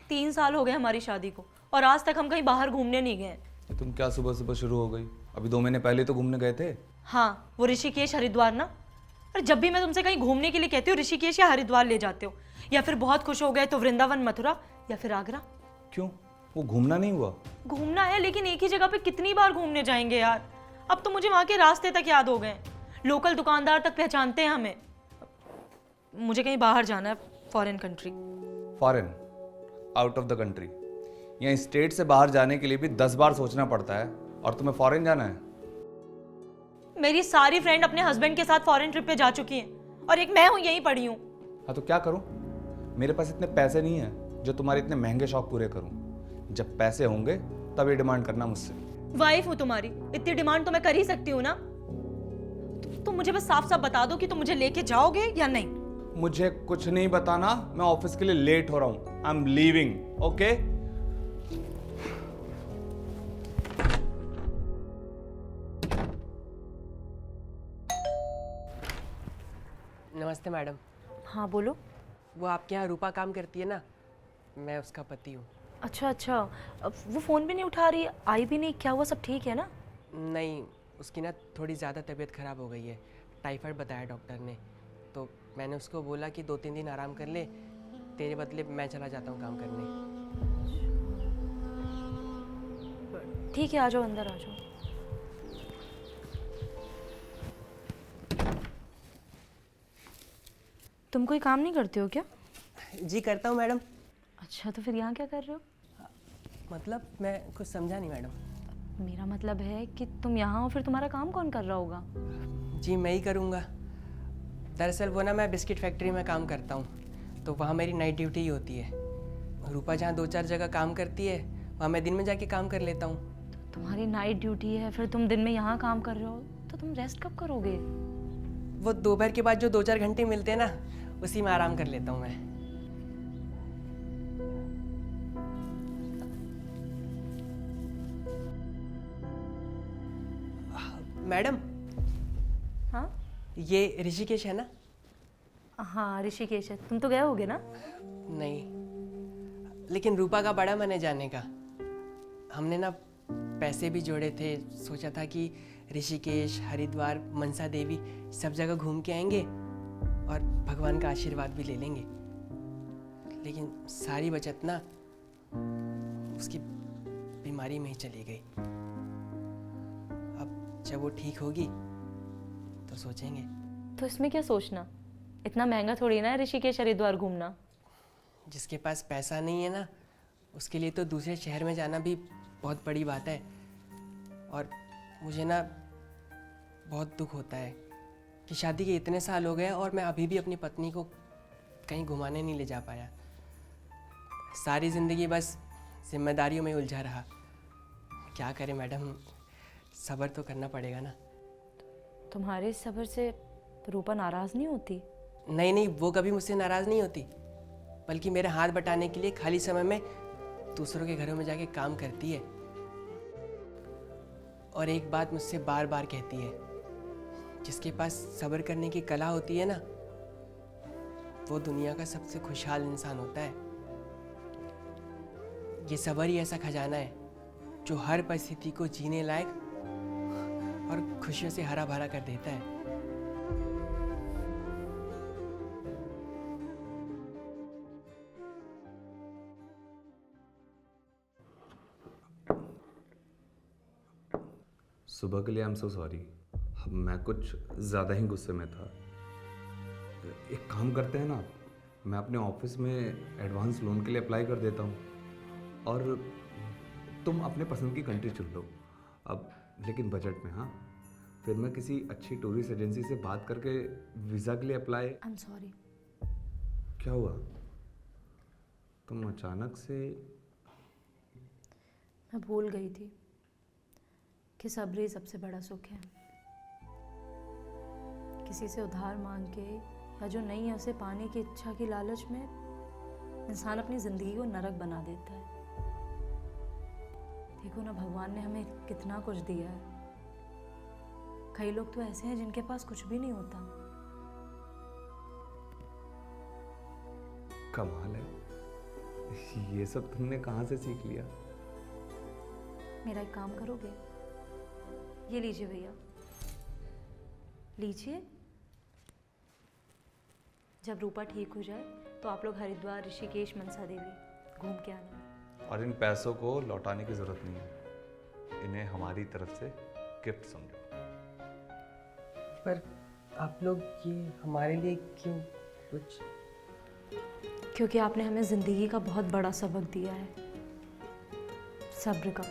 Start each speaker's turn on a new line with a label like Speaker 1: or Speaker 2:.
Speaker 1: 3 साल हो गए हमारी शादी को और आज तक हम कहीं बाहर घूमने नहीं गए।
Speaker 2: ये तुम क्या सुबह सुबह शुरू हो गई? अभी 2 महीने पहले तो घूमने गए थे।
Speaker 1: हाँ, वो ऋषिकेश हरिद्वार ना। और जब भी मैं तुमसे कहीं घूमने के लिए कहती हूँ ऋषिकेश या हरिद्वार ले जाते हो, या फिर बहुत खुश हो गए तो वृंदावन मथुरा या फिर आगरा।
Speaker 2: क्यों, वो घूमना नहीं हुआ?
Speaker 1: घूमना है, लेकिन एक ही जगह पे कितनी बार घूमने जाएंगे यार। अब तो मुझे वहां के रास्ते तक याद हो गए, लोकल दुकानदार तक पहचानते हैं हमें। मुझे कहीं बाहर जाना है, foreign country.
Speaker 2: Foreign? Out of the country? यहाँ स्टेट से बाहर जाने के लिए भी 10 बार सोचना पड़ता है, और तुम्हें फॉरेन जाना है?
Speaker 1: मेरी सारी फ्रेंड अपने हस्बैंड के साथ फॉरेन ट्रिप पे जा चुकी हैं और एक मैं हूँ यहीं पड़ी हूँ।
Speaker 2: हाँ तो क्या करूँ? मेरे पास इतने पैसे नहीं है जो तुम्हारे इतने महंगे शौक पूरे करूँ। जब पैसे होंगे तब ये डिमांड करना मुझसे।
Speaker 1: वाइफ हूँ तुम्हारी, इतनी डिमांड तो मैं कर ही सकती हूँ ना। तुम मुझे बस साफ साफ बता दो कि तुम मुझे लेके जाओगे या नहीं।
Speaker 2: मुझे कुछ नहीं बताना, मैं ऑफिस के लिए लेट हो रहा हूँ। I am leaving, okay?
Speaker 3: नमस्ते मैडम।
Speaker 1: हाँ बोलो।
Speaker 3: वो आपके यहाँ रूपा काम करती है ना, मैं उसका पति हूँ।
Speaker 1: अच्छा अच्छा, अब वो फ़ोन भी नहीं उठा रही, आई भी नहीं, क्या हुआ? सब ठीक है ना?
Speaker 3: नहीं, उसकी ना थोड़ी ज़्यादा तबीयत ख़राब हो गई है, टाइफाइड बताया डॉक्टर ने। तो मैंने उसको बोला कि 2-3 दिन आराम कर ले, तेरे बदले मैं चला जाता हूँ काम करने।
Speaker 1: ठीक है, आ जाओ, अंदर आ जाओ। तुम कोई काम नहीं करते हो क्या?
Speaker 3: जी करता हूँ मैडम।
Speaker 1: अच्छा, तो फिर यहाँ क्या कर रहे हो?
Speaker 3: मतलब मैं कुछ समझा नहीं मैडम।
Speaker 1: मेरा मतलब है कि तुम यहाँ हो, फिर तुम्हारा काम कौन कर रहा होगा?
Speaker 3: जी मैं ही करूँगा। दरअसल वो ना, मैं बिस्किट फैक्ट्री में काम करता हूँ, तो वहाँ मेरी नाइट ड्यूटी ही होती है। रूपा जहाँ 2-4 जगह काम करती है, वहाँ मैं दिन में जाके काम कर लेता हूँ।
Speaker 1: तुम्हारी नाइट ड्यूटी है, फिर तुम दिन में यहाँ काम कर रहे हो, तो तुम रेस्ट कब करोगे?
Speaker 3: वो दोपहर के बाद जो 2-4 घंटे मिलते हैं ना, उसी में आराम कर लेता हूँ मैं। मैडम,
Speaker 1: हाँ
Speaker 3: ये ऋषिकेश है ना?
Speaker 1: हाँ, ऋषिकेश है। तुम तो गए होगे ना?
Speaker 3: नहीं, लेकिन रूपा का बड़ा मन है जाने का। हमने ना पैसे भी जोड़े थे, सोचा था कि ऋषिकेश, हरिद्वार, मनसा देवी सब जगह घूम के आएंगे और भगवान का आशीर्वाद भी ले लेंगे। लेकिन सारी बचत ना उसकी बीमारी में ही चली गई। अब जब वो ठीक होगी तो सोचेंगे।
Speaker 1: तो इसमें क्या सोचना, इतना महंगा थोड़ी ना है ऋषिकेश हरिद्वार घूमना।
Speaker 3: जिसके पास पैसा नहीं है ना, उसके लिए तो दूसरे शहर में जाना भी बहुत बड़ी बात है। और मुझे ना बहुत दुख होता है कि शादी के इतने साल हो गए और मैं अभी भी अपनी पत्नी को कहीं घुमाने नहीं ले जा पाया। सारी ज़िंदगी बस जिम्मेदारियों में उलझा रहा। क्या करें मैडम, सब्र तो करना पड़ेगा ना।
Speaker 1: तुम्हारे सब्र से रूपा नाराज नहीं होती?
Speaker 3: नहीं नहीं, वो कभी मुझसे नाराज़ नहीं होती, बल्कि मेरे हाथ बटाने के लिए खाली समय में दूसरों के घरों में जाके काम करती है। और एक बात मुझसे बार बार कहती है, जिसके पास सब्र करने की कला होती है ना, वो दुनिया का सबसे खुशहाल इंसान होता है। ये सब्र ही ऐसा खजाना है जो हर परिस्थिति को जीने लायक और खुशियों से हरा भरा कर देता है।
Speaker 2: सुबह के लिए आई एम सो सॉरी, मैं कुछ ज़्यादा ही गुस्से में था। एक काम करते हैं ना, मैं अपने ऑफिस में एडवांस लोन के लिए अप्लाई कर देता हूँ और तुम अपने पसंद की कंट्री चुन लो। अब लेकिन बजट में, हाँ। फिर मैं किसी अच्छी टूरिस्ट एजेंसी से बात करके वीज़ा के लिए अप्लाई।
Speaker 1: I am sorry.
Speaker 2: क्या हुआ? तुम अचानक से?
Speaker 1: मैं भूल गई थी कि सब्र ही सबसे बड़ा सुख है। किसी से उधार मांग के या जो नहीं है उसे पाने की इच्छा की लालच में इंसान अपनी जिंदगी को नरक बना देता है। देखो ना, भगवान ने हमें कितना कुछ दिया है। कई लोग तो ऐसे हैं जिनके पास कुछ भी नहीं होता।
Speaker 2: कमाल है, ये सब तुमने कहाँ से सीख लिया?
Speaker 1: मेरा एक काम करोगे? ये लीजिए भैया, लीजिए। जब रूपा ठीक हो जाए तो आप लोग हरिद्वार, ऋषिकेश, मनसा देवी घूम के आना।
Speaker 2: और इन पैसों को लौटाने की जरूरत नहीं है, इन्हें हमारी तरफ से गिफ्ट समझो।
Speaker 3: पर आप लोग ये हमारे लिए क्यों कुछ?
Speaker 1: क्योंकि आपने हमें ज़िंदगी का बहुत बड़ा सबक दिया है, सब्र का।